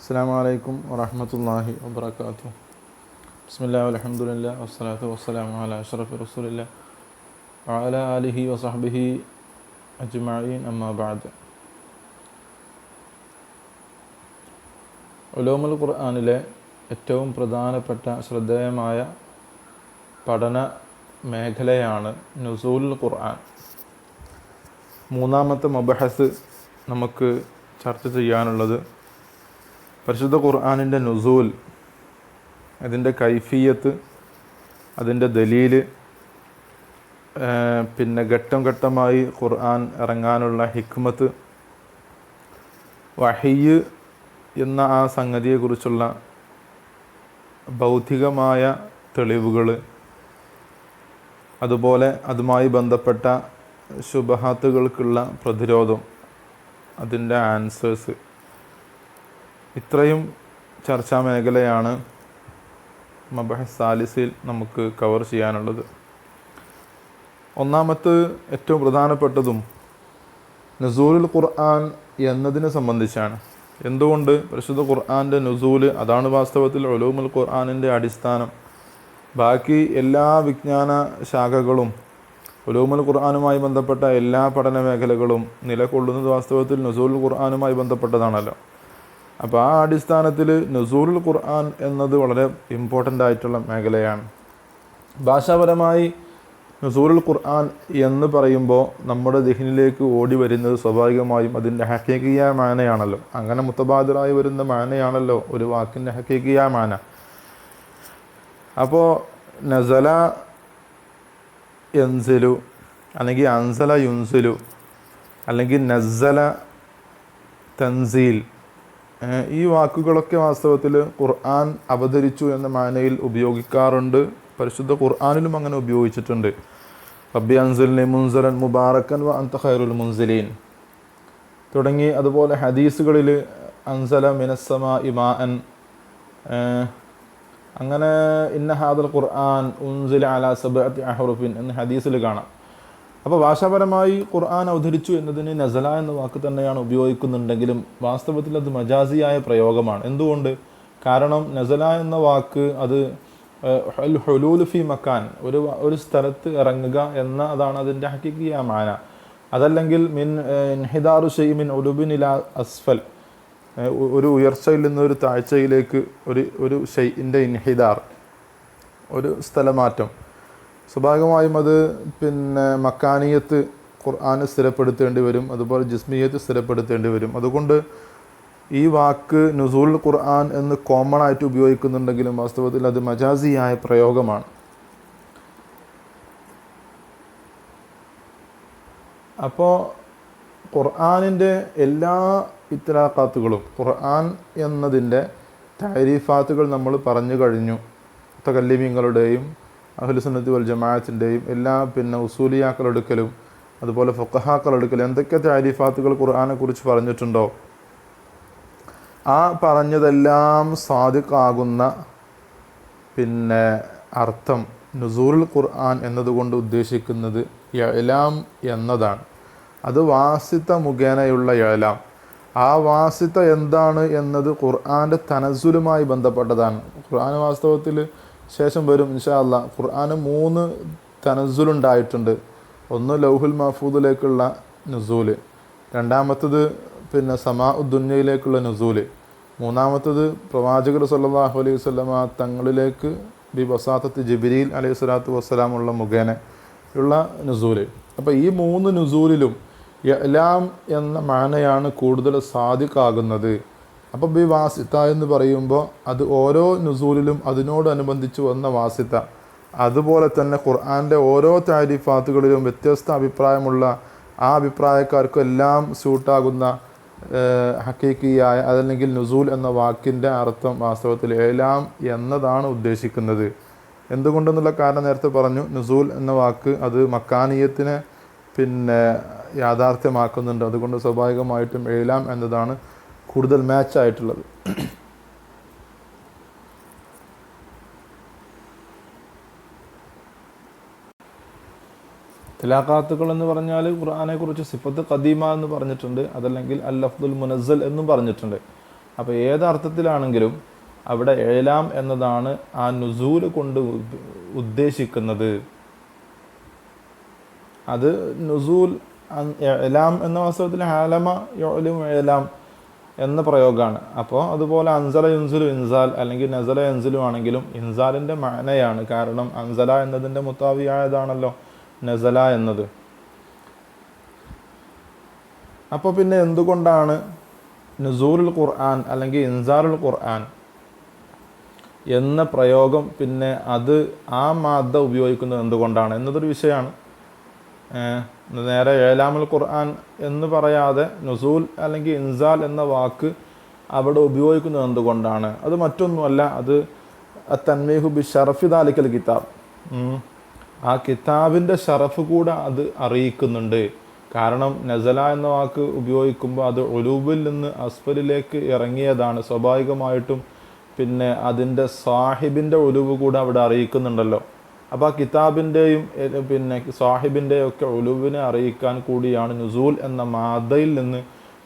അസ്സലാമു അലൈക്കും വറഹ്മത്തുള്ളാഹി വബറകാതുഹു. ബിസ്മില്ലാഹി വൽഹംദുലില്ലാഹി വസ്സലാത്തു വസ്സലാമു അലാ അഷ്റഫി റസൂലില്ലാഹി വഅലാ ആലിഹി വസഹ്ബിഹി അജ്മഈൻ. അമ്മാ ബഅദ്. ഉലൂമുൽ ഖുർആനിലെ ഏറ്റവും പ്രധാനപ്പെട്ട ശ്രദ്ധേയമായ പഠന മേഖലയാണ് നുസൂലുൽ ഖുർആൻ. മൂന്നാമത്തെ മബഹസ് നമുക്ക് ചർച്ച ചെയ്യാനുള്ളത് പരിശുദ്ധ ഖുർആനിൻ്റെ നുസൂൽ, അതിൻ്റെ കൈഫിയത്ത്, അതിൻ്റെ ദലീല്, പിന്നെ ഘട്ടം ഘട്ടമായി ഖുർആൻ ഇറങ്ങാനുള്ള ഹിക്മത്ത്, വഹിയ് എന്ന ആ സംഗതിയെക്കുറിച്ചുള്ള ബൗദ്ധികമായ തെളിവുകൾ, അതുപോലെ അതുമായി ബന്ധപ്പെട്ട ശുബഹാത്തുകൾക്കുള്ള പ്രതിരോധം, അതിൻ്റെ ആൻസേഴ്സ്, ഇത്രയും ചർച്ചാ മേഖലയാണ് മബഹസ് സാലിസിൽ നമുക്ക് കവർ ചെയ്യാനുള്ളത്. ഒന്നാമത്തെ ഏറ്റവും പ്രധാനപ്പെട്ടതും നുസൂലുൽ ഖുർആൻ എന്നതിനെ സംബന്ധിച്ചാണ്. എന്തുകൊണ്ട് പരിശുദ്ധ ഖുർആൻ്റെ നുസൂല്, അതാണ് വാസ്തവത്തിൽ ഉലൂമുൽ ഖുർആനിൻ്റെ അടിസ്ഥാനം. ബാക്കി എല്ലാ വിജ്ഞാന ശാഖകളും ഉലൂമുൽ ഖുർആനുമായി ബന്ധപ്പെട്ട എല്ലാ പഠന മേഖലകളും നിലകൊള്ളുന്നത് വാസ്തവത്തിൽ നുസൂലുൽ ഖുർആനുമായി ബന്ധപ്പെട്ടതാണല്ലോ. അപ്പോൾ ആ അടിസ്ഥാനത്തിൽ നുസൂലുൽ ഖുർആൻ എന്നത് വളരെ ഇമ്പോർട്ടൻ്റ് ആയിട്ടുള്ള മേഖലയാണ്. ഭാഷാപരമായി നുസൂലുൽ ഖുർആൻ എന്ന് പറയുമ്പോൾ നമ്മുടെ ദിഹ്നിലേക്ക് ഓടി വരുന്നത് സ്വാഭാവികമായും അതിൻ്റെ ഹഖീഖിയായ മാനയാണല്ലോ. അങ്ങനെ മുത്തബാദിറായി വരുന്ന മാനയാണല്ലോ ഒരു വാക്കിൻ്റെ ഹഖീഖിയായ മാന. അപ്പോൾ നസല യൻസിലു, അല്ലെങ്കിൽ അൻസല യുൻസിലു, അല്ലെങ്കിൽ നസ്സല തൻസീൽ, ഈ വാക്കുകളൊക്കെ വാസ്തവത്തിൽ ഖുർആൻ അവതരിച്ചു എന്ന മാനയിൽ ഉപയോഗിക്കാറുണ്ട്. പരിശുദ്ധ ഖുർആനിലും അങ്ങനെ ഉപയോഗിച്ചിട്ടുണ്ട്. റബ്ബി അൻസിൽനി മുൻസലൻ മുബാറക്കൻ വ അൻത ഖൈറുൽ മുൻസിലീൻ തുടങ്ങി. അതുപോലെ ഹദീസുകളിൽ അൻസല മിനസ്സമാഇ മാഅൻ, അങ്ങനെ ഇന്ന ഹാദൽ ഖുർആൻ ഉൻസില അലാ സബ്അത്തി അഹ്റുഫിൻ എന്ന് ഹദീസിൽ കാണാം. അപ്പോൾ ഭാഷാപരമായി ഖുർആൻ അവതരിച്ചു എന്നതിന് നസല എന്ന വാക്ക് തന്നെയാണ് ഉപയോഗിക്കുന്നുണ്ടെങ്കിലും വാസ്തവത്തിൽ അത് മജാസിയായ പ്രയോഗമാണ്. എന്തുകൊണ്ട്? കാരണം നസല എന്ന വാക്ക് അത് ഹുലൂൽ ഫി മക്കാൻ, ഒരു സ്ഥലത്ത് ഇറങ്ങുക എന്ന അതാണ് അതിൻ്റെ ഹഖീഖിയായ മാന. അതല്ലെങ്കിൽ മിൻ ഇൻഹിദാറു ഷൈഇ മിൻ ഉലുബിൻ ഇലാ അസ്ഫൽ, ഒരു ഉയർച്ചയിൽ നിന്ന് ഒരു താഴ്ചയിലേക്ക് ഒരു ഷൈഇൻ്റെ ഇൻഹിദാർ, ഒരു സ്ഥലമാറ്റം. സ്വാഭാവികമായും അത് പിന്നെ മക്കാനിയത്ത് ഖുർആന് സ്ഥിരപ്പെടുത്തേണ്ടി വരും, അതുപോലെ ജിസ്മിയത്ത് സ്ഥിരപ്പെടുത്തേണ്ടി വരും. അതുകൊണ്ട് ഈ വാക്ക് നുസൂലുൽ ഖുർആൻ എന്ന് കോമൺ ആയിട്ട് ഉപയോഗിക്കുന്നുണ്ടെങ്കിലും വാസ്തവത്തിൽ അത് മജാസിയായ പ്രയോഗമാണ്. അപ്പോൾ ഖുർആനിൻ്റെ എല്ലാ ഇത്ലാഖാത്തുകളും, ഖുർആൻ എന്നതിൻ്റെ തഅരീഫാത്തുകൾ നമ്മൾ പറഞ്ഞു കഴിഞ്ഞു. മുതകല്ലിമീങ്ങളുടെയും അഹ്ലുസുന്നത്തി വൽ ജമാഅത്തിൻ്റെയും എല്ലാ ഉസൂലിയാക്കളെടുക്കലും അതുപോലെ ഫുഖഹാക്കളെടുക്കലും എന്തൊക്കെ തഅരീഫാത്തുകൾ ഖുർആനെ കുറിച്ച് പറഞ്ഞിട്ടുണ്ടോ ആ പറഞ്ഞതെല്ലാം സാദിഖാകുന്ന അർത്ഥം നുസൂലുൽ ഖുർആൻ എന്നതുകൊണ്ട് ഉദ്ദേശിക്കുന്നത് ഇഅ്ലാം എന്നതാണ്. അത് വാസിത്ത മുഖേനയുള്ള ഇഅ്ലാം. ആ വാസിത്ത എന്താണ് എന്നത് ഖുർആൻ്റെ തനസ്സുലുമായി ബന്ധപ്പെട്ടതാണ്. ഖുർആൻ വാസ്തവത്തിൽ ശേഷം വരും ഇൻഷാ അല്ലാഹ്. ഖുർആന് 3 തനസ്സുലുണ്ടായിട്ടുണ്ട്. ഒന്ന് ലൗഹുൽ മഹ്ഫൂദിലേക്കുള്ള നുസൂല്, രണ്ടാമത്തത് സമാഉദ്ദുന്യയിലേക്കുള്ള നുസൂല്, മൂന്നാമത്തത് പ്രവാചകർ സല്ലല്ലാഹു അലൈഹി വസല്ലമ തങ്ങളിലേക്ക് ബി വസാത്തത്ത് ജിബ്രീൽ അലൈഹി സ്വലാത്തു വസ്സലാമുള്ള മുഖേനയുള്ള നുസൂല്. അപ്പോൾ ഈ 3 നുസൂലിലും ഇഅ്ലാം എന്ന മാനയാണ് കൂടുതൽ സാദിഖാകുന്നത്. അപ്പോൾ ബി വാസിത്ത എന്ന് പറയുമ്പോൾ അത് ഓരോ നുസൂലിലും അതിനോടനുബന്ധിച്ച് വന്ന വാസിത്ത, അതുപോലെ തന്നെ ഖുർആൻ്റെ ഓരോ തഅരീഫാത്തുകളിലും വ്യത്യസ്ത അഭിപ്രായമുള്ള ആ അഭിപ്രായക്കാർക്കെല്ലാം സ്യൂട്ടാകുന്ന ഹഖീഖിയായ അതല്ലെങ്കിൽ നുസൂൽ എന്ന വാക്കിൻ്റെ അർത്ഥം വാസ്തവത്തിൽ ഇഅ്ലാം എന്നതാണ് ഉദ്ദേശിക്കുന്നത്. എന്തുകൊണ്ടെന്നുള്ള കാരണം നേരത്തെ പറഞ്ഞു. നുസൂൽ എന്ന വാക്ക് അത് മക്കാനിയത്തിനെ യാഥാർത്ഥ്യമാക്കുന്നുണ്ട്. അതുകൊണ്ട് സ്വാഭാവികമായിട്ടും ഇഅ്ലാം എന്നതാണ് കൂടുതൽ മാച്ചായിട്ടുള്ളത്. തിലാഖാത്തുകൾ എന്ന് പറഞ്ഞാൽ ഖുർആനെ കുറിച്ച് സിഫത്ത് ഖദീമ എന്ന് പറഞ്ഞിട്ടുണ്ട്, അതല്ലെങ്കിൽ അൽ ലഫ്ദുൽ മുനസ്സൽ എന്നും പറഞ്ഞിട്ടുണ്ട്. അപ്പോൾ ഏതർത്ഥത്തിലാണെങ്കിലും അവിടെ ഇഅ്ലാം എന്നതാണ് ആ നുസൂൽ കൊണ്ട് ഉദ്ദേശിക്കുന്നത്. അത് നുസൂൽ ഇഅ്ലാം എന്ന വാസ്തവത്തിൽ ആലമ യുഅ്ലിമു ഇഅ്ലാം എന്ന പ്രയോഗമാണ്. അപ്പോൾ അതുപോലെ അൻസല യുൻസിലു ഇൻസാൽ അല്ലെങ്കിൽ നസല യൻസിലു ആണെങ്കിലും ഇൻസാലിൻ്റെ മഅനയാണ്. കാരണം അൻസല എന്നതിൻ്റെ മുത്താവിയായതാണല്ലോ നസല എന്നത്. അപ്പോൾ പിന്നെ എന്തുകൊണ്ടാണ് നുസൂലുൽ ഖുർആൻ അല്ലെങ്കിൽ ഇൻസാലുൽ ഖുർആൻ എന്ന പ്രയോഗം പിന്നെ അത് ആ മാദ്ദ ഉപയോഗിക്കുന്നത് എന്തുകൊണ്ടാണ് എന്നതൊരു വിഷയമാണ്. നേരെ ഇഅ്ലാമുൽ ഖുർആൻ എന്ന് പറയാതെ നുസൂൽ അല്ലെങ്കിൽ ഇൻസാൽ എന്ന വാക്ക് അവിടെ ഉപയോഗിക്കുന്നത് എന്തുകൊണ്ടാണ്? അത് മറ്റൊന്നുമല്ല, അത് തൻവീഹു ബി ഷറഫി ദാലിക്കൽ കിതാബ്, ആ കിതാബിൻ്റെ ഷറഫ് കൂടെ അത് അറിയിക്കുന്നുണ്ട്. കാരണം നസല എന്ന വാക്ക് ഉപയോഗിക്കുമ്പോൾ അത് ഉലൂബിൽ നിന്ന് അസ്ഫലിലേക്ക് ഇറങ്ങിയതാണ്. സ്വാഭാവികമായിട്ടും പിന്നെ അതിൻ്റെ സാഹിബിൻ്റെ ഉലൂബ് കൂടെ അവിടെ അറിയിക്കുന്നുണ്ടല്ലോ. അപ്പോൾ ആ കിതാബിൻ്റെയും പിന്നെ സാഹിബിൻ്റെയും ഒക്കെ ഉലൂബിനെ അറിയിക്കാൻ കൂടിയാണ് നുസൂൽ എന്ന മാദയിൽ നിന്ന്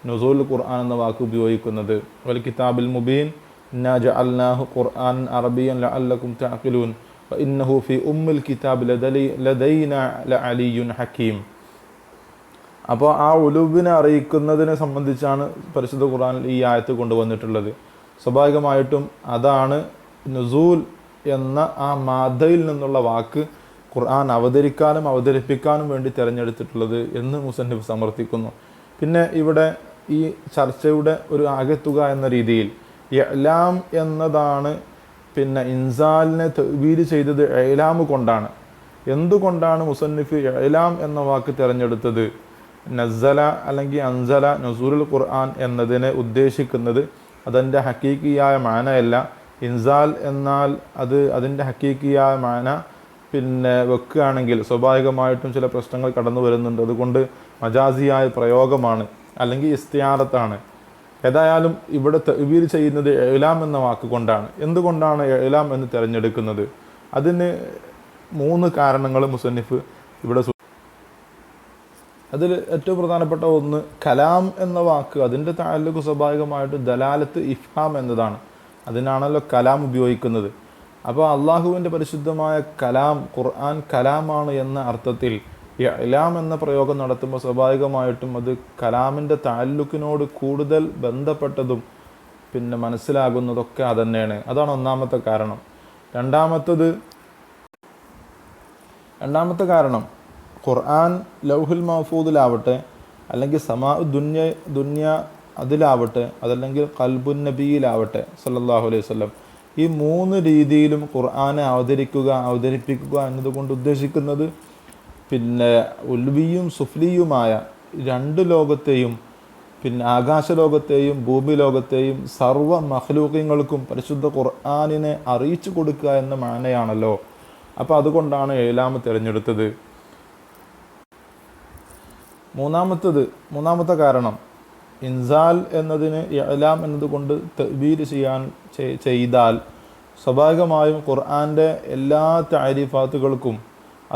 നുസൂൽ ഖുർആൻ എന്ന വാക്ക് ഉപയോഗിക്കുന്നത്. വൽ കിതാബിൽ മുബീൻ ഇന്നാ ജഅൽനാഹു ഖുർആനൻ അറബിയ്യൻ ലഅല്ലകും തഅഖിലൂൻ വഇന്നഹു ഫീ ഉമ്മിൽ കിതാബ് ലദൈനാ ലഅലിയ്യുൻ ഹക്കീം. അപ്പോൾ ആ ഉലൂബിനെ അറിയിക്കുന്നതിനെ സംബന്ധിച്ചാണ് പരിശുദ്ധ ഖുർആനിൽ ഈ ആയത്ത് കൊണ്ടുവന്നിട്ടുള്ളത്. സ്വാഭാവികമായിട്ടും അതാണ് നുസൂൽ എന്ന ആ മാദയിൽ നിന്നുള്ള വാക്ക് ഖുർആൻ അവതരിക്കാനും അവതരിപ്പിക്കാനും വേണ്ടി തിരഞ്ഞെടുത്തിട്ടുള്ളത് എന്ന് മുസന്നിഫ് സമർത്ഥിക്കുന്നു. പിന്നെ ഇവിടെ ഈ ചർച്ചയുടെ ഒരു ആകെത്തുക എന്ന രീതിയിൽ ഇഅ്ലാം എന്നതാണ് പിന്നെ ഇൻസാലിനെ തഅ്വീൽ ചെയ്തത് ഇഅ്ലാം കൊണ്ടാണ്. എന്തുകൊണ്ടാണ് മുസന്നിഫ് ഇഅ്ലാം എന്ന വാക്ക് തിരഞ്ഞെടുത്തത്? നസ്സല അല്ലെങ്കിൽ അൻസല നുസൂലുൽ ഖുർആൻ എന്നതിനെ ഉദ്ദേശിക്കുന്നത് അതിൻ്റെ ഹക്കീക്കിയായ മാനയല്ല. ഇൻസാൽ എന്നാൽ അതിൻ്റെ ഹക്കീക്കിയായ മാന പിന്നെ വെക്കുകയാണെങ്കിൽ സ്വാഭാവികമായിട്ടും ചില പ്രശ്നങ്ങൾ കടന്നു വരുന്നുണ്ട്. അതുകൊണ്ട് മജാസിയായ പ്രയോഗമാണ് അല്ലെങ്കിൽ ഇസ്തിയാറത്താണ്. ഏതായാലും ഇവിടെ തഅ്വീൽ ചെയ്യുന്നത് ഇഅ്ലാം എന്ന വാക്ക് കൊണ്ടാണ്. എന്തുകൊണ്ടാണ് ഇഅ്ലാം എന്ന് തിരഞ്ഞെടുക്കുന്നത്? അതിന് 3 കാരണങ്ങൾ മുസന്നിഫ് ഇവിടെ. അതിൽ ഏറ്റവും പ്രധാനപ്പെട്ട ഒന്ന്, കലാം എന്ന വാക്ക് അതിൻ്റെ തഅല്ലുഖ് സ്വാഭാവികമായിട്ട് ദലാലത്ത് ഇഫ്ഹാം എന്നതാണ്. അതിനാണല്ലോ കലാം ഉപയോഗിക്കുന്നത്. അപ്പോൾ അള്ളാഹുവിൻ്റെ പരിശുദ്ധമായ കലാം ഖുർആൻ കലാമാണ് എന്ന അർത്ഥത്തിൽ ഇഅ്ലാം എന്ന പ്രയോഗം നടത്തുമ്പോൾ സ്വാഭാവികമായിട്ടും അത് കലാമിൻ്റെ തഅല്ലുഖിനോട് കൂടുതൽ ബന്ധപ്പെട്ടതും പിന്നെ മനസ്സിലാകുന്നതൊക്കെ അതന്നെയാണ്. അതാണ് ഒന്നാമത്തെ കാരണം. രണ്ടാമത്തെ ഖുർആൻ ലൗഹുൽ മഹ്ഫൂദിലാവട്ടെ അല്ലെങ്കിൽ സമാ ദുന്യ അതിലാവട്ടെ അതല്ലെങ്കിൽ ഖൽബുൻ നബിയിലാവട്ടെ സല്ലല്ലാഹു അലൈഹി വസല്ലം, ഈ 3 രീതിയിലും ഖുർആനെ അവതരിപ്പിക്കുക എന്നതുകൊണ്ട് ഉദ്ദേശിക്കുന്നത് പിന്നെ ഉൽവിയും സുഫ്ലിയുമായ 2 ലോകത്തെയും പിന്നെ ആകാശലോകത്തെയും ഭൂമി ലോകത്തെയും സർവ്വ മഖ്ലൂഖീങ്ങൾക്കും പരിശുദ്ധ ഖുർആനിനെ അറിയിച്ചു കൊടുക്കുക എന്ന മാനയാണല്ലോ. അപ്പോൾ അതുകൊണ്ടാണ് ഇഅ്ലാം തിരഞ്ഞെടുത്തത്. മൂന്നാമത്തെ കാരണം, ഇൻസാൽ എന്നതിന് ഇഅ്ലാം എന്നതുകൊണ്ട് തഅ്വീൽ ചെയ്താൽ സ്വാഭാവികമായും ഖുർആൻ്റെ എല്ലാ തഅരീഫാത്തുകൾക്കും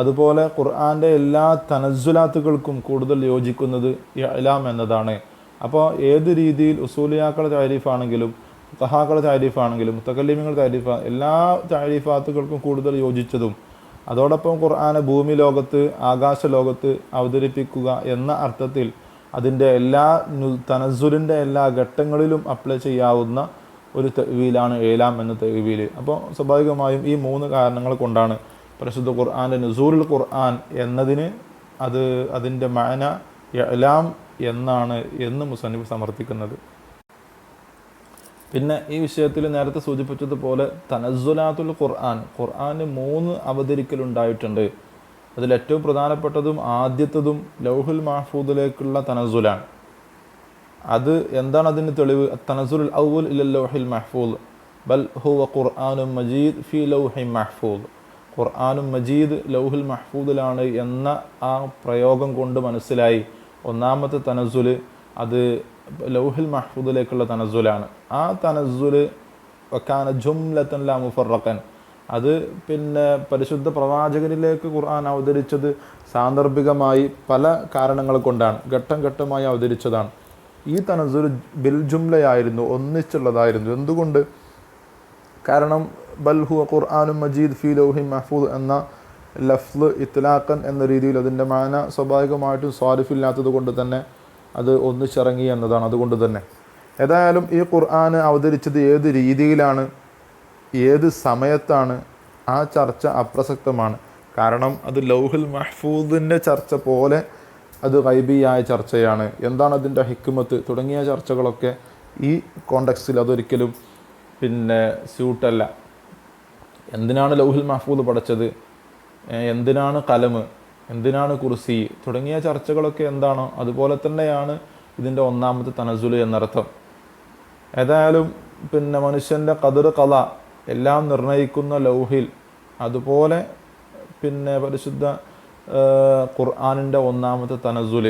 അതുപോലെ ഖുർആൻ്റെ എല്ലാ തനസ്സുലാത്തുകൾക്കും കൂടുതൽ യോജിക്കുന്നത് ഇഅ്ലാം എന്നതാണ്. അപ്പോൾ ഏത് രീതിയിൽ ഉസൂലിയാക്കളുടെ തഅരീഫാണെങ്കിലും ഫുഖഹാക്കളുടെ തഅരീഫാണെങ്കിലും മുതകല്ലിമീങ്ങളുടെ തഅരീഫ എല്ലാ തഅരീഫാത്തുകൾക്കും കൂടുതൽ യോജിച്ചതും അതോടൊപ്പം ഖുർആനെ ഭൂമി ലോകത്ത് ആകാശ ലോകത്ത് അവതരിപ്പിക്കുക എന്ന അർത്ഥത്തിൽ അതിൻ്റെ എല്ലാ തനസ്സുലിൻ്റെ എല്ലാ ഘട്ടങ്ങളിലും അപ്ലൈ ചെയ്യാവുന്ന ഒരു തഅ്വീലാണ് ഇഅ്ലാം എന്ന തഅ്വീൽ. അപ്പോൾ സ്വാഭാവികമായും ഈ 3 കാരണങ്ങൾ കൊണ്ടാണ് പരിശുദ്ധ ഖുർആൻ്റെ നുസൂലുൽ ഖുർആൻ എന്നതിന് അതിൻ്റെ മഅന ഇഅ്ലാം എന്നാണ് എന്ന് മുസന്നിഫ് സമർത്ഥിക്കുന്നത്. പിന്നെ ഈ വിഷയത്തിൽ നേരത്തെ സൂചിപ്പിച്ചതുപോലെ തനസ്സുലാത്തുൽ ഖുർആന് 3 അവതരിക്കലുണ്ടായിട്ടുണ്ട്. അതിലേറ്റവും പ്രധാനപ്പെട്ടതും ആദ്യത്തതും ലൗഹുൽ മഹ്ഫൂദിലേക്കുള്ള തനസ്സുലാണ്. അത് എന്താണ് അതിന് തെളിവ്? തനസ്സുലുൽ അവ്വൽ ഇലൽ ലൗഹിൽ മഹ്ഫൂദ് ബൽ ഹുവ ഖുർആനുൻ മജീദ് ഫീ ലൗഹിൻ മഹ്ഫൂദ്. ഖുർആനുൻ മജീദ് ലൗഹുൽ മഹ്ഫൂദിലാണ് എന്ന ആ പ്രയോഗം കൊണ്ട് മനസ്സിലായി ഒന്നാമത്തെ തനസ്സുൽ അത് ലൗഹുൽ മഹ്ഫൂദിലേക്കുള്ള തനസ്സുലാണ്. ആ തനസ്സുൽ വകാന ജുംലതൻ ലാ മുഫറഖൻ, അത് പിന്നെ പരിശുദ്ധ പ്രവാചകരിലേക്ക് ഖുർആൻ അവതരിച്ചത് സാന്ദർഭികമായി പല കാരണങ്ങൾ കൊണ്ടാണ്, ഘട്ടം ഘട്ടമായി അവതരിച്ചതാണ്. ഈ തനസുൽ ബിൽ ജുംലയായിരുന്നു, ഒന്നിച്ചുള്ളതായിരുന്നു. എന്തുകൊണ്ട്? കാരണം ബൽ ഹുവ ഖുർആനും മജീദ് ഫീ ലൗഹിൻ മഹ്ഫൂദ് എന്ന ലഫ്ള് ഇത്ലാഖൻ എന്ന രീതിയിൽ അതിൻ്റെ മാന സ്വാഭാവികമായിട്ടും സ്വാരിഫില്ലാത്തത് കൊണ്ട് തന്നെ അത് ഒന്നിച്ചിറങ്ങി എന്നതാണ്. അതുകൊണ്ട് തന്നെ ഏതായാലും ഈ ഖുർആൻ അവതരിച്ചത് ഏത് രീതിയിലാണ്, ഏത് സമയത്താണ്, ആ ചർച്ച അപ്രസക്തമാണ്. കാരണം അത് ലൗഹുൽ മഹ്ഫൂദിൻ്റെ ചർച്ച പോലെ അത് ഗൈബിയായ ചർച്ചയാണ്. എന്താണ് അതിൻ്റെ ഹിക്മത്ത് തുടങ്ങിയ ചർച്ചകളൊക്കെ ഈ കോണ്ടെക്സ്റ്റിൽ അതൊരിക്കലും സ്യൂട്ടല്ല. എന്തിനാണ് ലൗഹുൽ മഹ്ഫൂദ് പഠിച്ചത്, എന്തിനാണ് കലമ്, എന്തിനാണ് കുർസി തുടങ്ങിയ ചർച്ചകളൊക്കെ എന്താണോ അതുപോലെ തന്നെയാണ് ഇതിൻ്റെ ഒന്നാമത്തെ തനസുൽ എന്നർത്ഥം. ഏതായാലും മനുഷ്യൻ്റെ ഖദർ ഖള എല്ലാം നിർണയിക്കുന്ന ലൗഹിൽ, അതുപോലെ പരിശുദ്ധ ഖുർആനിൻ്റെ ഒന്നാമത്തെ തനസുൽ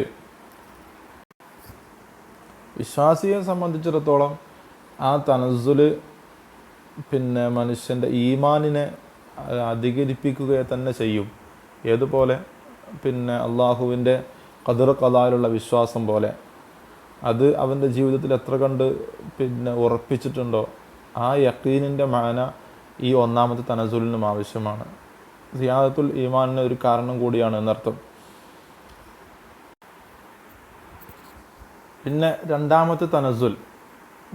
വിശ്വാസിയെ സംബന്ധിച്ചിടത്തോളം ആ തനസുൽ മനുഷ്യൻ്റെ ഈമാനിനെ അധികരിപ്പിക്കുക തന്നെ ചെയ്യും. ഏതുപോലെ അള്ളാഹുവിൻ്റെ ഖദർ ഖളയിലുള്ള വിശ്വാസം പോലെ അത് അവൻ്റെ ജീവിതത്തിൽ എത്ര കണ്ട് ഉറപ്പിച്ചിട്ടുണ്ടോ ആ യഖീനിൻ്റെ മാന ഈ ഒന്നാമത്തെ തനസുലിനും ആവശ്യമാണ്. സിയാദത്തുൽ ഈമാനിന് ഒരു കാരണം കൂടിയാണ് എന്നർത്ഥം. രണ്ടാമത്തെ തനസുൽ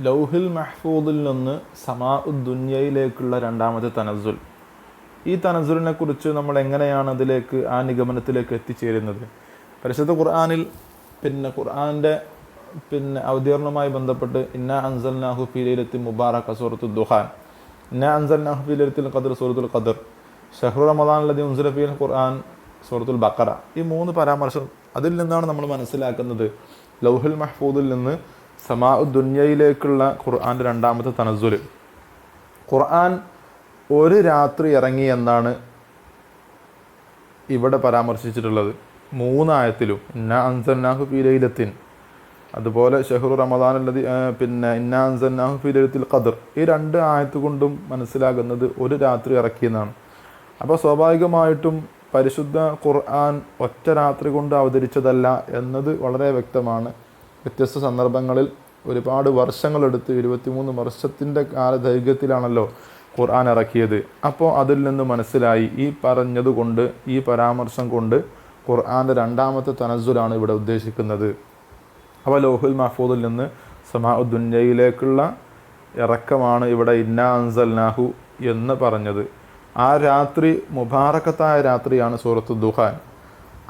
ലൗഹിൽ മഹ്ഫൂദിൽ നിന്ന് സമാഉദ് ദുനിയയിലേക്കുള്ള രണ്ടാമത്തെ തനസുൽ. ഈ തനസുലിനെ കുറിച്ച് നമ്മൾ എങ്ങനെയാണ് അതിലേക്ക്, ആ നിഗമനത്തിലേക്ക് എത്തിച്ചേരുന്നത്? പരിശുദ്ധ ഖുർആനിൽ ഖുർആൻ്റെ അവതീർണവുമായി ബന്ധപ്പെട്ട് ഇന്നാ അൻസൽനാഹു ഫീ ലൈലത്തിൻ മുബാറക സൂറത്തുൽ ദുഹാൻ, ഇന്നാ അൻസൽനാഹു ഫീ ലൈലത്തിൽ ഖദ്ർ സൂറത്തുൽ ഖദ്ർ, ഷഹ്റു റമദാൻ ലദീ ഉൻസില ഫീഹിൽ ഖുർആൻ സൂറത്തുൽ ബഖറ. ഈ 3 പരാമർശം അതിൽ നിന്നാണ് നമ്മൾ മനസ്സിലാക്കുന്നത് ലൗഹുൽ മഹ്ഫൂദിൽ നിന്ന് സമാഉദ് ദുനിയയിലേക്കുള്ള ഖുർആൻ്റെ രണ്ടാമത്തെ തനസുൽ. ഖുർആൻ ഒരു രാത്രി ഇറങ്ങി എന്നാണ് ഇവിടെ പരാമർശിച്ചിട്ടുള്ളത് 3 ആയത്തിലും. ഇന്നാ അൻസൽനാഹു ഫീ ലൈലത്തിൻ, അതുപോലെ ഷഹ്റു റമദാൻ അല്ലദീ ഇന്നാ അൻസൽനാഹു ഫീ ലൈലത്തിൽ ഖദ്ർ. ഈ 2 ആയത്ത് കൊണ്ടും മനസ്സിലാകുന്നത് ഒരു രാത്രി ഇറക്കിയെന്നാണ്. അപ്പോൾ സ്വാഭാവികമായിട്ടും പരിശുദ്ധ ഖുർആൻ ഒറ്റ രാത്രി കൊണ്ട് അവതരിച്ചതല്ല എന്നത് വളരെ വ്യക്തമാണ്. വ്യത്യസ്ത സന്ദർഭങ്ങളിൽ ഒരുപാട് വർഷങ്ങളെടുത്ത് 23 വർഷത്തിൻ്റെ കാലദൈർഘ്യത്തിലാണല്ലോ ഖുർആൻ ഇറക്കിയത്. അപ്പോൾ അതിൽ നിന്ന് മനസ്സിലായി ഈ പറഞ്ഞതുകൊണ്ട്, ഈ പരാമർശം കൊണ്ട് ഖുർആൻ്റെ രണ്ടാമത്തെ തനസുലാണ് ഇവിടെ ഉദ്ദേശിക്കുന്നത്. അപ്പോൾ ലൗഹുൽ മഹ്ഫൂദിൽ നിന്ന് സമാഉദ് ദുനിയയിലേക്കുള്ള ഇറക്കമാണ് ഇവിടെ ഇന്നാ അൻസൽനാഹു എന്ന് പറഞ്ഞത്. ആ രാത്രി മുബാറക്കത്തായ രാത്രിയാണ് സൂറത്തുൽ ദുഹാൻ.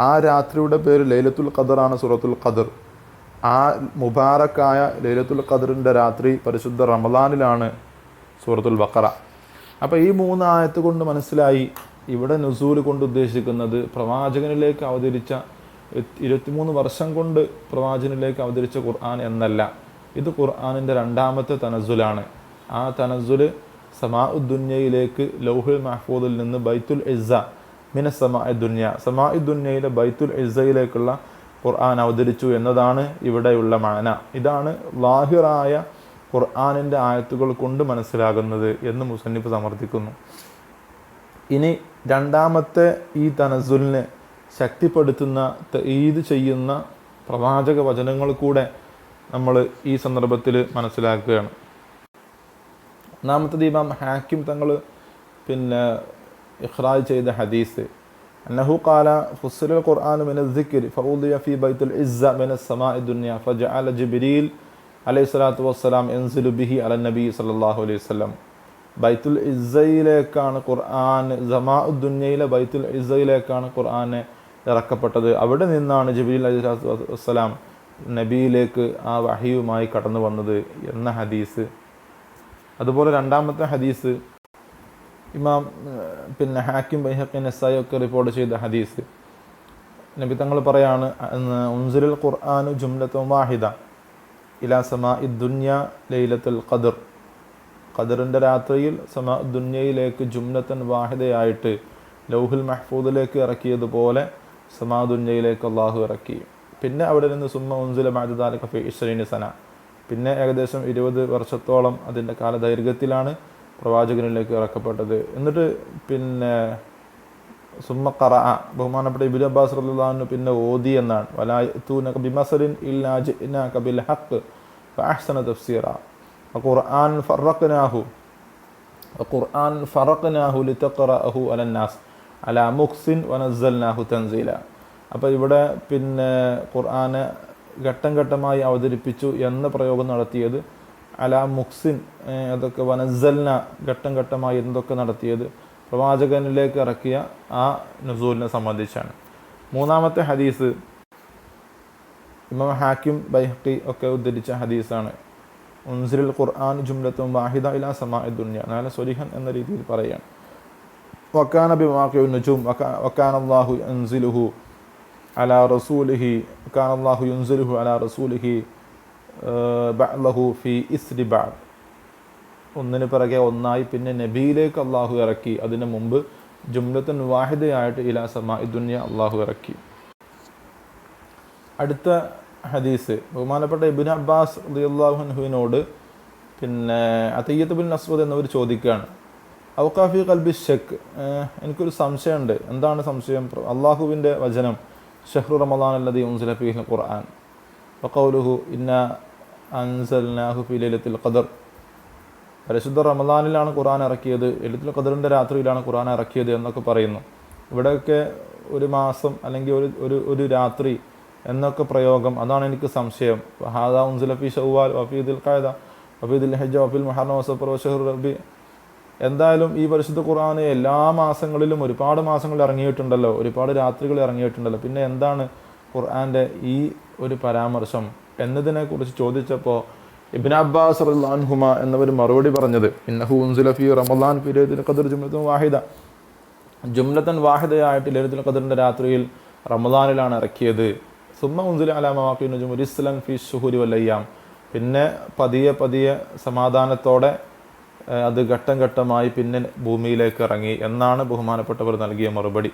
ആ രാത്രിയുടെ പേര് ലൈലത്തുൽ ഖദറാണ്, സൂറത്തുൽ ഖദർ. ആ മുബാറക്കായ ലൈലത്തുൽ ഖദറിൻ്റെ രാത്രി പരിശുദ്ധ റമദാനിലാണ് സൂറത്തുൽ ബഖറ. അപ്പോൾ ഈ 3 ആയത്ത് കൊണ്ട് മനസ്സിലായി ഇവിടെ നുസൂൽ കൊണ്ട് ഉദ്ദേശിക്കുന്നത് പ്രവാചകനിലേക്ക് അവതരിച്ച 23 വർഷം കൊണ്ട് പ്രവാചകനിലേക്ക് അവതരിച്ച ഖുർആൻ എന്നല്ല. ഇത് ഖുർആനിൻ്റെ രണ്ടാമത്തെ തനസുലാണ്. ആ തനസുൽ സമാഉദ് ദുനിയയിലേക്ക് ലൗഹുൽ മഹ്ഫൂദിൽ നിന്ന് ബൈത്തുൽ ഇസ്സ മിന സമാഇദ് ദുനിയ, സമാഇദ് ദുനിയയിലെ ബൈത്തുൽ ഇസ്സയിലേക്കുള്ള ഖുർആൻ അവതരിച്ചു എന്നതാണ് ഇവിടെയുള്ള മാന. ഇതാണ് ലാഹിറായ ഖുർആനിൻ്റെ ആയത്തുകൾ കൊണ്ട് മനസ്സിലാകുന്നത് എന്ന് മുസന്നിഫ് സമർത്ഥിക്കുന്നു. ഇനി രണ്ടാമത്തെ ഈ തനസുലിനെ ശക്തിപ്പെടുത്തുന്ന, തഈദ് ചെയ്യുന്ന പ്രവാചക വചനങ്ങൾ കൂടെ നമ്മൾ ഈ സന്ദർഭത്തിൽ മനസ്സിലാക്കുകയാണ്. ഒന്നാമത്തത് ഇമാം ഹാക്കിം തങ്ങൾ ഇഖ്റാജ് ചെയ്ത ഹദീസ്, അന്നഹു ഖാല ഫുസ്സിലൽ ഖുർആനു മിനൽ സിക്രി ഫഉദിയ ഫീ ബൈത്തുൽ ഇസ്സ മിനസ് സമാഇദ് ദുനിയ ഫജഅല ജിബ്രീൽ അലൈഹി സ്വലാത്തു വസ്സലാം യൻസിലു ബിഹി അലൻ നബി സല്ലല്ലാഹു അലൈഹി വസല്ലം. ബൈത്തുൽ ഇസ്സയിലേക്കാണ് ഖുർആൻ, സമാഉദ് ദുനിയയിലെ ബൈത്തുൽ ഇസ്സയിലേക്കാണ് ഖുർആൻ ഇറക്കപ്പെട്ടത്. അവിടെ നിന്നാണ് ജിബ്രീൽ അലൈഹി സ്വലാത്തു വസ്സലാം നബിയിലേക്ക് ആ വഹിയുമായി കടന്നു വന്നത് എന്ന ഹദീസ്. അതുപോലെ രണ്ടാമത്തെ ഹദീസ് ഇമാം ഹാക്കിം ബൈഹഖി നസായി ഒക്കെ റിപ്പോർട്ട് ചെയ്ത ഹദീസ്. നബി തങ്ങൾ പറയാണ്, ഉൻസിലൽ ഖുർആനു ജുംലത്തുൻ വാഹിദ ഇലാ സമാഇദ് ദുനിയ ലൈലത്തുൽ ഖദ്ർ. ഖദറിൻ്റെ രാത്രിയിൽ സമാഇദ് ദുനിയയിലേക്ക് ജുംലത്തൻ വാഹിദയായിട്ട് ലൗഹുൽ മഹ്ഫൂദിലേക്ക് ഇറക്കിയതുപോലെ സമാഇദ് ദുനിയയിലേക്ക് അള്ളാഹു ഇറക്കി. പിന്നെ അവിടെ നിന്ന് സുമ്മ ഉൻസില ബഅദ ദാലിക ഫീ 20 സന, പിന്നെ ഏകദേശം 20 വർഷത്തോളം അതിൻ്റെ കാലദൈർഘ്യത്തിലാണ് പ്രവാചകനിലേക്ക് ഇറക്കപ്പെട്ടത്. എന്നിട്ട് സുമ്മ ഖറഅ ബഹുമാനപ്പെട്ട ഇബ്നു അബ്ബാസ് റളിയല്ലാഹു അൻഹു പിന്നെ ഓതി എന്നാണ്. വലാ യഅതൂനക ബിമസലിൻ ഇല്ലാ ജിഅനാക ബിൽ ഹഖ് ഫഅഹ്സന തഫ്സീറ ഖുർആൻ ഫറഖ്നാഹു ലിതഖറഅഹു അലന്നാസ് അലാ മുഖ്സിൻ വനസ്സൽനാഹു തൻസീല. അപ്പോൾ ഇവിടെ പിന്നെ ഖുർആനെ ഘട്ടം ഘട്ടമായി അവതരിപ്പിച്ചു എന്ന പ്രയോഗം നടത്തിയത് അലാ മുഖ്സിൻ, അതൊക്കെ വനസ്സൽന ഘട്ടം ഘട്ടമായി എന്തൊക്കെ നടത്തിയത് പ്രവാചകനിലേക്ക് ഇറക്കിയ ആ നുസൂലിനെ സംബന്ധിച്ചാണ്. മൂന്നാമത്തെ ഹദീസ് ഇമാം ഹാക്കിം ബൈഹഖി ഒക്കെ ഉദ്ധരിച്ച ഹദീസാണ്. ഉൻസിലുൽ ഖുർആൻ ജുംലത്തും വാഹിദ ഇലാ സമാഇ ദുനിയ, നാല സ്വരിഹൻ എന്ന രീതിയിൽ പറയുകയാണ്. വക്കാന ബിവാഖിഉൻ നുജൂം വക്കാന അല്ലാഹു യൻസിലുഹു അലാ റസൂലിഹി വക്കാന അല്ലാഹു യൻസിലുഹു അലാ റസൂലിഹി ബഅലഹു ഫി ഇസ്രി ബഅദ്, ഒന്നിന് പിറകെ ഒന്നായി പിന്നെ നബിയിലേക്ക് അള്ളാഹു ഇറക്കി. അതിന് മുമ്പ് ജുംലത്തുൻ വാഹിദയായിട്ട് ഇലാ സമാഇ ദുനിയ അള്ളാഹു ഇറക്കി. അടുത്ത ഹദീസ് ബഹുമാനപ്പെട്ട ഇബ്നു അബ്ബാസ് റളിയല്ലാഹു അൻഹുവിനോട് പിന്നെ അതയ്യത്ത് ബിൻ അസ്വദ് എന്നവർ ചോദിക്കുകയാണ്, ഔഖാഫി ഖൽബി ശക്ക്, എനിക്കൊരു സംശയമുണ്ട്. എന്താണ് സംശയം? അള്ളാഹുവിൻ്റെ വചനം ഷഹ്റു റമളാൻ അല്ലദീ ഉൻസില ഫീഹിൽ ഖുർആൻ വഖൗലുഹു ഇന്നാ അൻസൽനാഹു ഫീ ലൈലത്തുൽ ഖദർ, പരിശുദ്ധ റമളാനിലാണ് ഖുർആൻ ഇറക്കിയത്, ലൈലത്തുൽ ഖദറിൻ്റെ രാത്രിയിലാണ് ഖുർആൻ ഇറക്കിയത് എന്നൊക്കെ പറയുന്നു. ഇവിടെയൊക്കെ ഒരു മാസം അല്ലെങ്കിൽ ഒരു രാത്രി എന്നൊക്കെ പ്രയോഗം, അതാണ് എനിക്ക് സംശയം. ഹാദാ ഉൻസില ഫീ ശവ്വാൽ വഫീ ദിൽഖഅദ വഫീ ദിൽഹിജ്ജ വഫീൽ മുഹറം വസഫർ വശഹ്റു റബി. എന്തായാലും ഈ പരിശുദ്ധ ഖുർആൻ എല്ലാ മാസങ്ങളിലും ഒരുപാട് മാസങ്ങൾ ഇറങ്ങിയിട്ടുണ്ടല്ലോ, ഒരുപാട് രാത്രികൾ ഇറങ്ങിയിട്ടുണ്ടല്ലോ, പിന്നെ എന്താണ് ഖുർആൻ്റെ ഈ ഒരു പരാമർശം എന്നതിനെക്കുറിച്ച് ചോദിച്ചപ്പോൾ ഇബ്നു അബ്ബാസ് റളിയല്ലാഹു അൻഹുമ എന്നവർ മറുപടി പറഞ്ഞത് ഇന്നഹു ഉൻസില ഫീ റമളാൻ ഫീ ലൈലത്തുൽ ഖദർ ജുംലത്തുൻ വാഹിദ, ജുംലത്തുൻ വാഹിദയായിട്ട് ലൈലത്തുൽ ഖദറിൻ്റെ രാത്രിയിൽ റമളാനിലാണ് ഇറക്കിയത്. സുമ്മ ഉൻസില അലാ മവാഖിഇ നുജൂം റിസ്ലൻ ഫീ ശുഹൂരി വൽ അയ്യാം, പിന്നെ പതിയെ സമാധാനത്തോടെ അത് ഘട്ടം ഘട്ടമായി പിന്നെ ഭൂമിയിലേക്ക് ഇറങ്ങി എന്നാണ് ബഹുമാനപ്പെട്ടവർ നൽകിയ മറുപടി.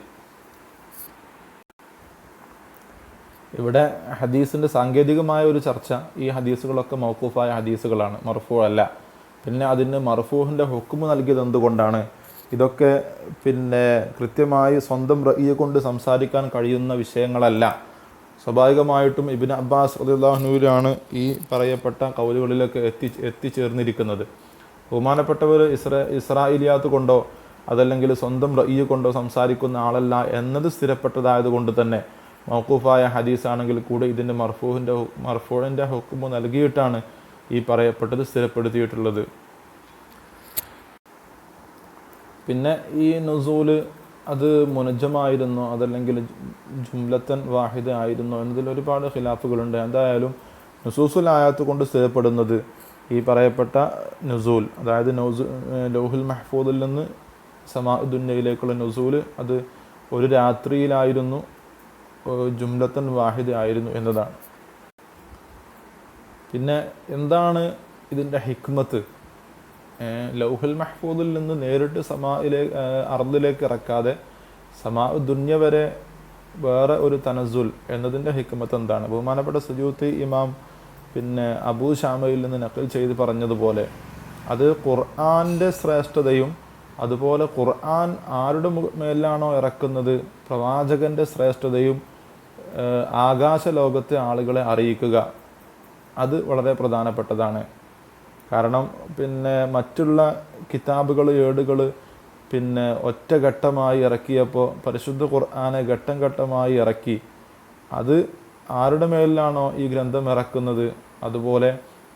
ഇവിടെ ഹദീസിൻ്റെ സാങ്കേതികമായ ഒരു ചർച്ച, ഈ ഹദീസുകളൊക്കെ മൗഖൂഫായ ഹദീസുകളാണ്, മർഫൂ അല്ല. പിന്നെ അതിന് മർഫൂഹിൻ്റെ ഹുക്മ് നൽകിയത് എന്തുകൊണ്ടാണ്? ഇതൊക്കെ പിന്നെ കൃത്യമായി സ്വന്തം റഅ്യ് കൊണ്ട് സംസാരിക്കാൻ കഴിയുന്ന വിഷയങ്ങളല്ല. സ്വാഭാവികമായിട്ടും ഇബ്നു അബ്ബാസ് റളിയല്ലാഹു അൻഹുവിലാണ് ഈ പറയപ്പെട്ട കൗലുകളിലൊക്കെ എത്തിച്ചേർന്നിരിക്കുന്നത്. ബഹുമാനപ്പെട്ടവർ ഇസ്രായേലിയാത്ത് കൊണ്ടോ അതല്ലെങ്കിൽ സ്വന്തം റഅ്യ് കൊണ്ടോ സംസാരിക്കുന്ന ആളല്ല എന്നത് സ്ഥിരപ്പെട്ടതായതുകൊണ്ട് തന്നെ മൗഖൂഫായ ഹദീസാണെങ്കിൽ കൂടെ ഇതിൻ്റെ മർഫൂഇൻ്റെ ഹുക്മ് നൽകിയിട്ടാണ് ഈ പറയപ്പെട്ടത് സ്ഥിരപ്പെടുത്തിയിട്ടുള്ളത്. പിന്നെ ഈ നുസൂല് അത് മുനജ്ജമായിരുന്നോ അതല്ലെങ്കിൽ ജുംലത്തൻ വാഹിദ ആയിരുന്നോ എന്നതിൽ ഒരുപാട് ഖിലാഫുകളുണ്ട്. എന്തായാലും നുസൂസുൽ ആയത്ത് കൊണ്ട് സ്ഥിരപ്പെടുന്നത് ഈ പറയപ്പെട്ട നുസൂൽ, അതായത് ലൗഹുൽ മഹ്ഫൂദിൽ നിന്ന് സമാഇ ദുനിയയിലേക്കുള്ള നുസൂല് അത് ഒരു രാത്രിയിലായിരുന്നു, ജുംലത്തൻ വാഹിദ ആയിരുന്നു എന്നതാണ്. പിന്നെ എന്താണ് ഇതിൻ്റെ ഹിക്മത്ത്? ലൗഹുൽ മഹ്ഫൂദിൽ നിന്ന് നേരിട്ട് അർദിലേക്ക് ഇറക്കാതെ സമാഇ ദുനിയ വരെ വേറെ ഒരു തനസുൽ എന്നതിൻ്റെ ഹിക്മത്ത് എന്താണ്? ബഹുമാനപ്പെട്ട സുജൂത്തി ഇമാം പിന്നെ അബൂ ഷാമയിൽ നിന്ന് നഖൽ ചെയ്ത് പറഞ്ഞതുപോലെ അത് ഖുർആൻ്റെ ശ്രേഷ്ഠതയും അതുപോലെ ഖുർആൻ ആരുടെ മേലാണോ ഇറക്കുന്നത് പ്രവാചകൻ്റെ ശ്രേഷ്ഠതയും ആകാശ ലോകത്തെ ആളുകളെ അറിയിക്കുക, അത് വളരെ പ്രധാനപ്പെട്ടതാണ്. കാരണം പിന്നെ മറ്റുള്ള കിതാബുകൾ ഏടുകൾ പിന്നെ ഒറ്റഘട്ടമായി ഇറക്കിയപ്പോൾ പരിശുദ്ധ ഖുർആനെ ഘട്ടം ഘട്ടമായി ഇറക്കി. അത് ആരുടെ മേലിലാണോ ഈ ഗ്രന്ഥം ഇറക്കുന്നത് അതുപോലെ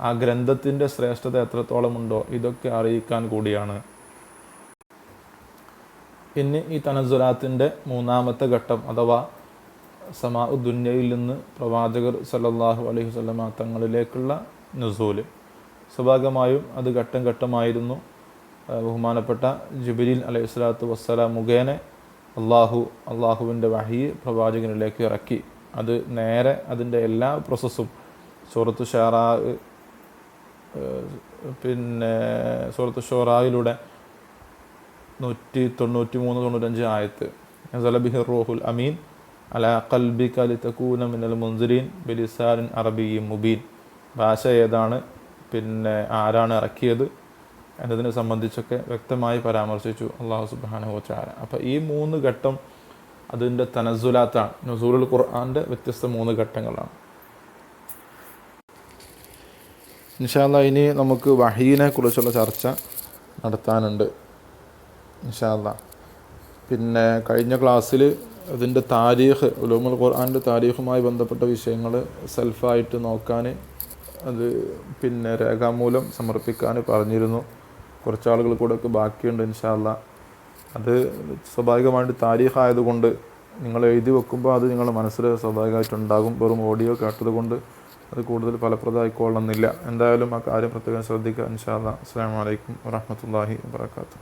ആ ഗ്രന്ഥത്തിൻ്റെ ശ്രേഷ്ഠത എത്രത്തോളമുണ്ടോ ഇതൊക്കെ അറിയിക്കാൻ കൂടിയാണ്. ഇനി ഈ തനസുലാത്തിൻ്റെ മൂന്നാമത്തെ ഘട്ടം അഥവാ സമാഉ ദുനിയയിൽ നിന്ന് പ്രവാചകർ സല്ലല്ലാഹു അലൈഹി വസല്ലമ തങ്ങളിലേക്കുള്ള നുസൂല്. സ്വാഭാവികമായും അത് ഘട്ടം ഘട്ടമായിരുന്നു. ബഹുമാനപ്പെട്ട ജിബ്രീൽ അലൈഹിസ്സലാത്തു വസ്സലാം മുഖേന അള്ളാഹുവിൻ്റെ വഹി പ്രവാചകനിലേക്ക് ഇറക്കി. അത് നേരെ അതിൻ്റെ എല്ലാ പ്രോസസ്സും സൂറത്തു ഷുആറാ പിന്നെ സൂറത്തു ഷുആറായിലൂടെ 193-195 ആയത്ത് നസല ബിഹി റൂഹുൽ അമീൻ അലാ ഖൽബിക ലിതകൂന മിനൽ മുൻസിരീൻ ബിലിസാനിൻ അറബിയ്യിൻ മുബീൻ. ഭാഷ ഏതാണ്, പിന്നെ ആരാണ് ഇറക്കിയത് എന്നതിനെ സംബന്ധിച്ചൊക്കെ വ്യക്തമായി പരാമർശിച്ചു അള്ളാഹു സുബ്ഹാനഹു വ തആല. അപ്പോൾ ഈ 3 ഘട്ടം അതിൻ്റെ തനസുലാത്താണ്. നുസൂലുൽ ഖുർആൻ്റെ വ്യത്യസ്ത 3 ഘട്ടങ്ങളാണ്. ഇൻഷാ അല്ലാഹ് ഇനി നമുക്ക് വഹീനെ കുറിച്ചുള്ള ചർച്ച നടത്താനുണ്ട് ഇൻഷാ അല്ലാഹ്. പിന്നെ കഴിഞ്ഞ ക്ലാസ്സിൽ അതിൻ്റെ താരീഖ്, ഉലൂമുൽ ഖുർആൻ്റെ താരീഖുമായി ബന്ധപ്പെട്ട വിഷയങ്ങൾ സെൽഫായിട്ട് നോക്കാൻ, അത് പിന്നെ രേഖാമൂലം സമർപ്പിക്കാൻ പറഞ്ഞിരുന്നു. കുറച്ചാളുകൾ കൂടെ ഒക്കെ ബാക്കിയുണ്ട് ഇൻഷാ അല്ലാഹ്. അത് സ്വാഭാവികമായിട്ട് താരീഖ് ആയതുകൊണ്ട് നിങ്ങൾ എഴുതി വെക്കുമ്പോൾ അത് നിങ്ങളുടെ മനസ്സിൽ സ്വാഭാവികമായിട്ടുണ്ടാകും. വെറും ഓഡിയോ കേട്ടത് കൊണ്ട് അത് കൂടുതൽ ഫലപ്രദമായിക്കൊള്ളണമെന്നില്ല. എന്തായാലും ആ കാര്യം പ്രത്യേകം ശ്രദ്ധിക്കുക ഇൻഷാ അല്ലാഹ്. അസ്സലാമു അലൈക്കും വറഹ്മത്തുള്ളാഹി വബറകാതുഹു.